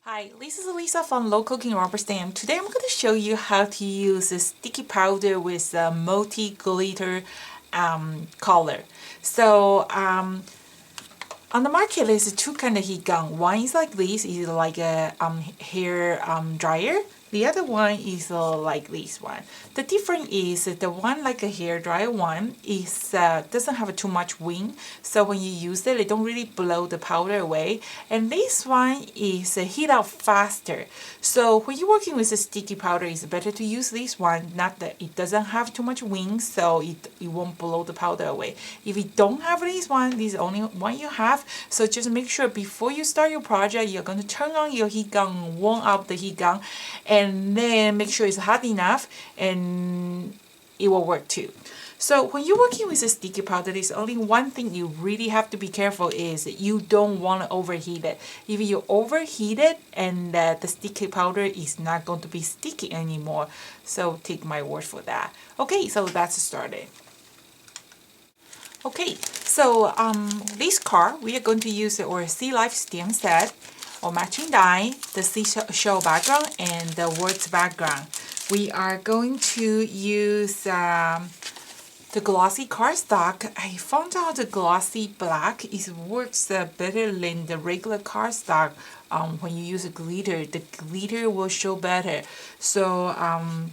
Hi, this is Lisa from Low Cooking Rubber Stamp. Today I'm going to show you how to use a sticky powder with a multi-glitter color. On the market there's two kind of heat gun. One is like this, is like a hair dryer. The other one is like this one. The difference is the one like a hair dryer one is doesn't have too much wind, so when you use it don't really blow the powder away. And this one is heat up faster. So when you're working with a sticky powder, it's better to use this one. Not that it doesn't have too much wind, so it won't blow the powder away. If you don't have this one, this is the only one you have. So just make sure before you start your project, you're going to turn on your heat gun, warm up the heat gun, and then make sure it's hot enough and it will work too. So when you're working with a sticky powder, there's only one thing you really have to be careful is you don't want to overheat it. If you overheat it and the sticky powder is not going to be sticky anymore. So take my word for that. Okay, so that's started. Okay, so this card we are going to use our Sea Life stamp set or matching die, the seashell background and the words background. We are going to use the glossy cardstock. I found out the glossy black works better than the regular cardstock. When you use a glitter, the glitter will show better. So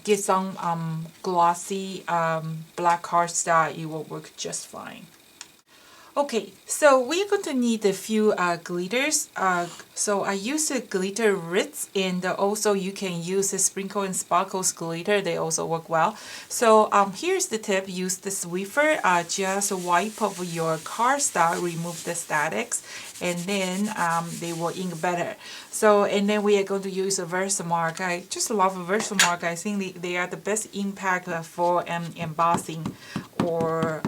get some glossy black cardstock, it will work just fine. Okay, so we're going to need a few glitters. So I use the glitter Ritz, and also you can use the Sprinkle and Sparkles glitter. They also work well. So here's the tip. Use the Swiffer. Just wipe off your cardstock, remove the statics, and then they will ink better. So, and then we are going to use a Versamark. I just love a Versamark. I think they are the best impact for embossing or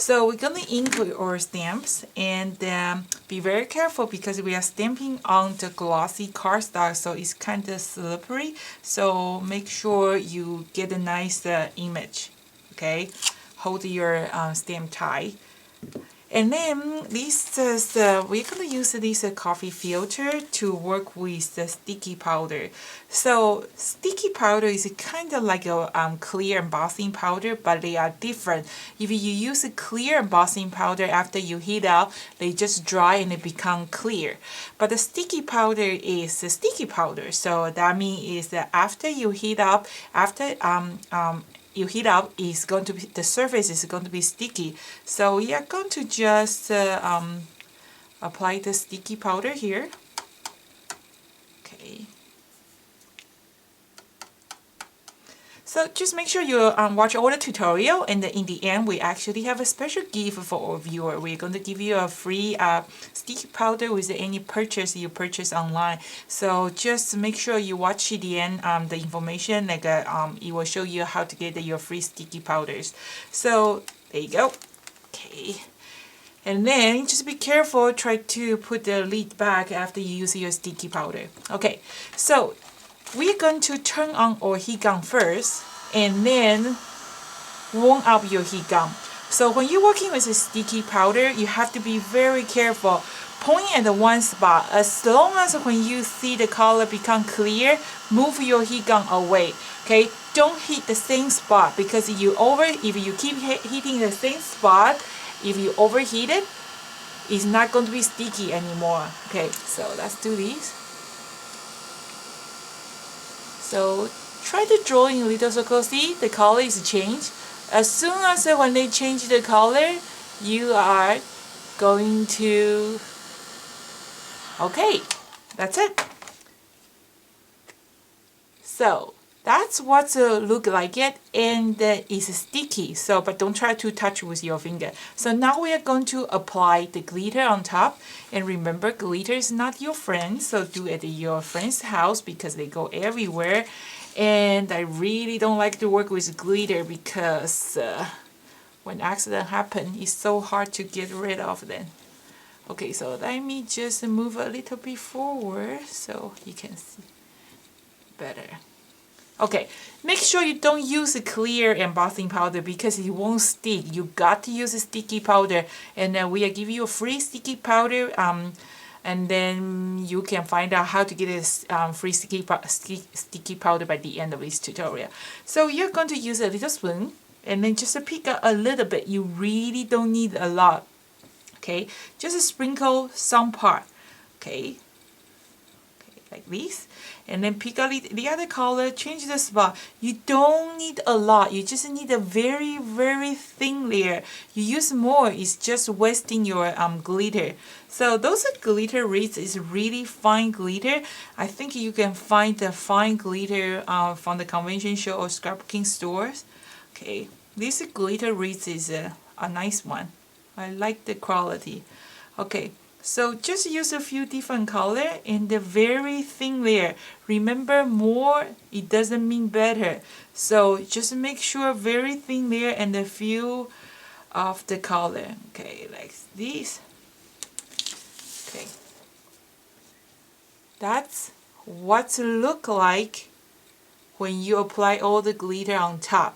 so we're going to ink our stamps and be very careful because we are stamping on the glossy cardstock, so it's kind of slippery. So make sure you get a nice image. Okay, hold your stamp tight. And then this is we're going to use this coffee filter to work with the sticky powder. So sticky powder is kind of like a clear embossing powder, but they are different. If you use a clear embossing powder after you heat up, they just dry and they become clear. But the sticky powder is a sticky powder, so that means is that after you heat up, you heat up, is going to be, the surface is going to be sticky. So we are going to just apply the sticky powder here. Okay. So just make sure you watch all the tutorial, and in the end we actually have a special gift for our viewer. We're going to give you a free sticky powder with any purchase you purchase online. So just make sure you watch the end the information, like it will show you how to get your free sticky powders. So there you go. Okay. And then just be careful, try to put the lid back after you use your sticky powder. Okay, so we're going to turn on our heat gun first and then warm up your heat gun. So when you're working with a sticky powder, you have to be very careful. Point at one spot. As long as when you see the color become clear, move your heat gun away. Okay, don't hit the same spot because if you keep hitting the same spot, if you overheat it, it's not going to be sticky anymore. Okay, so let's do this. So try to draw in little circles. See, the color is changed. As soon as when they change the color, you are going to, okay, that's it. So that's what look like it, and it's sticky. So, but don't try to touch with your finger. So now we are going to apply the glitter on top. And remember, glitter is not your friend. So do it at your friend's house because they go everywhere. And I really don't like to work with glitter because when accident happen, it's so hard to get rid of them. Okay, so let me just move a little bit forward so you can see better. Okay, make sure you don't use a clear embossing powder because it won't stick. You got to use a sticky powder, and we are giving you a free sticky powder and then you can find out how to get a free sticky powder by the end of this tutorial. So you're going to use a little spoon and then just pick up a little bit. You really don't need a lot. Okay, just sprinkle some part. Okay, like this, and then pick up the other color, change the spot. You don't need a lot, you just need a very thin layer. You use more, it's just wasting your glitter. So those glitter wreaths is really fine glitter. I think you can find the fine glitter from the convention show or scrapbooking stores. Okay, this glitter wreath is a nice one. I like the quality. Okay, so just use a few different color in the very thin layer. Remember, more, it doesn't mean better. So just make sure very thin layer and a few of the color. Okay, like this. Okay, that's what it look like when you apply all the glitter on top.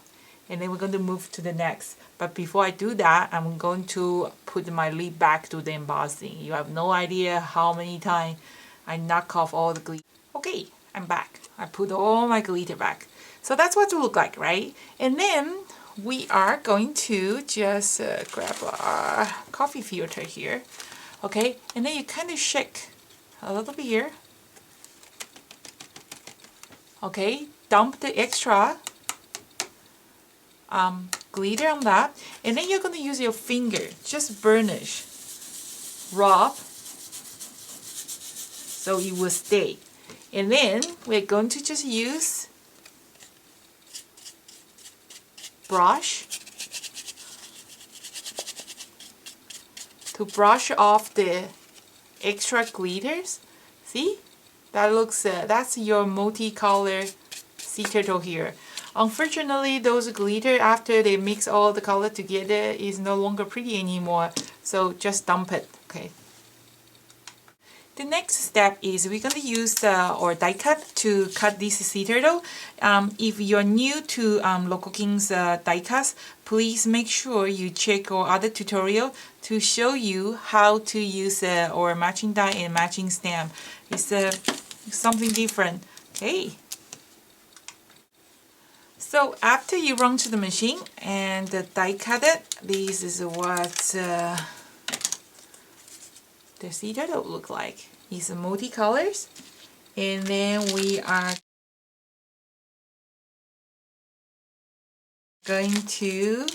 And then we're going to move to the next. But before I do that, I'm going to put my lid back to the embossing. You have no idea how many times I knock off all the glitter. Okay, I'm back. I put all my glitter back. So that's what it look like, right? And then we are going to just grab our coffee filter here. Okay, and then you kind of shake a little bit here. Okay, dump the extra glitter on that, and then you're going to use your finger, just burnish, rub, so it will stay. And then we're going to just use brush to brush off the extra glitters. See, that looks that's your multicolor sea turtle here. Unfortunately, those glitter, after they mix all the color together, is no longer pretty anymore. So just dump it, okay? The next step is we're going to use our die cut to cut this sea turtle. If you're new to Lokoking's die cuts, please make sure you check our other tutorial to show you how to use our matching die and matching stamp. It's something different, okay? So after you run to the machine and die cut it, this is what the sea turtle look like. It's multicolors, and then we are going to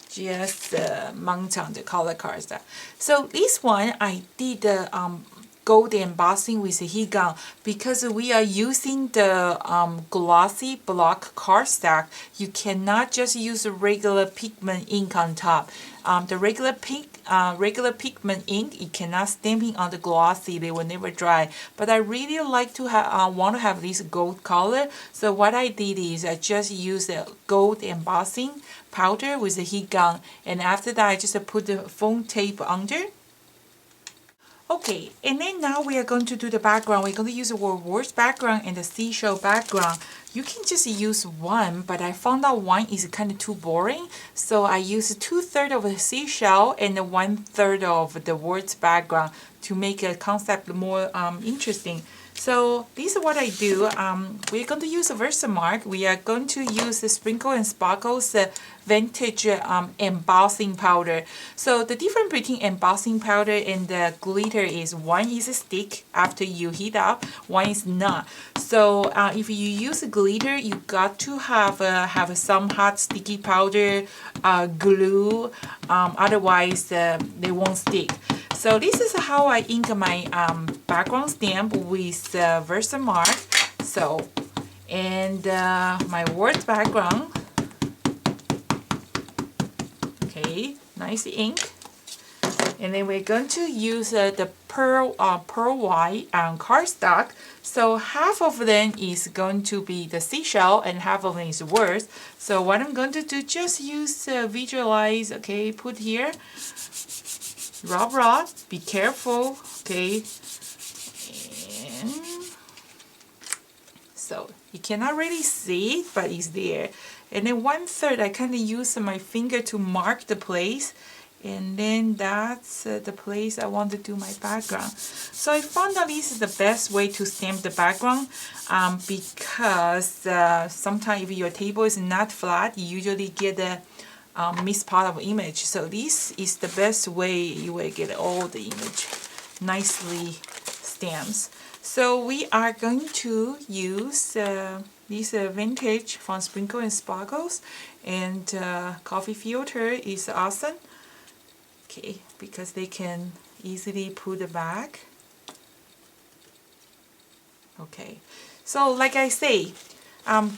just mount on the color cards. So this one I did gold embossing with the heat gun because we are using the glossy block cardstock. You cannot just use a regular pigment ink on top. The regular pigment ink, it cannot stamping on the glossy, they will never dry. But I really like to have want to have this gold color, so what I did is I just used a gold embossing powder with the heat gun, and after that I just put the foam tape under. Okay, and then now we are going to do the background. We're going to use the words background and the seashell background. You can just use one, but I found out one is kind of too boring. So I used 2/3 of the seashell and 1/3 of the words background to make a concept more interesting. So this is what I do. We're going to use a Versamark. We are going to use the Sprinkle and Sparkles vintage embossing powder. So the difference between embossing powder and the glitter is one is a stick after you heat up, one is not. So if you use glitter, you got to have some hot sticky powder, glue, otherwise they won't stick. So this is how I ink my background stamp with Versamark. So, and my words background. Okay, nice ink. And then we're going to use the pearl white cardstock. So half of them is going to be the seashell and half of them is words. So what I'm going to do, just use visualize. Okay, put here. Rub, be careful, okay? And so you cannot really see it, but it's there. And then 1/3, I kind of use my finger to mark the place. And then that's the place I want to do my background. So I found that this is the best way to stamp the background because sometimes if your table is not flat, you usually get the missed part of image. So this is the best way you will get all the image nicely stamps. So we are going to use this vintage from Sprinkle and Sparkles, and coffee filter is awesome. Okay, because they can easily put it back. Okay, so like I say,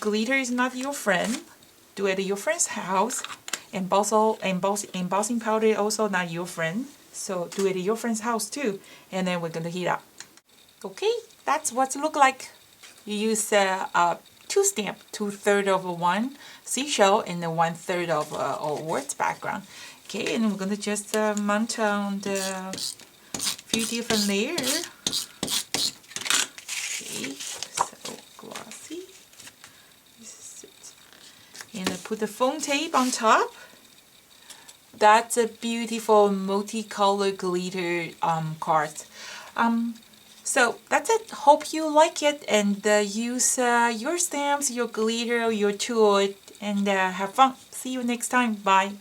glitter is not your friend. Do it at your friend's house. And also, embossing powder is also not your friend. So do it at your friend's house too. And then we're going to heat up. Okay, that's what it look like. You use two stamp, 2/3 of one seashell and then 1/3 of a words background. Okay, and we're gonna just mount on the few different layers. Okay, so glossy. This is it. And I put the foam tape on top. That's a beautiful multicolored glitter card. So that's it. Hope you like it and use your stamps, your glitter, your tool, and have fun. See you next time. Bye.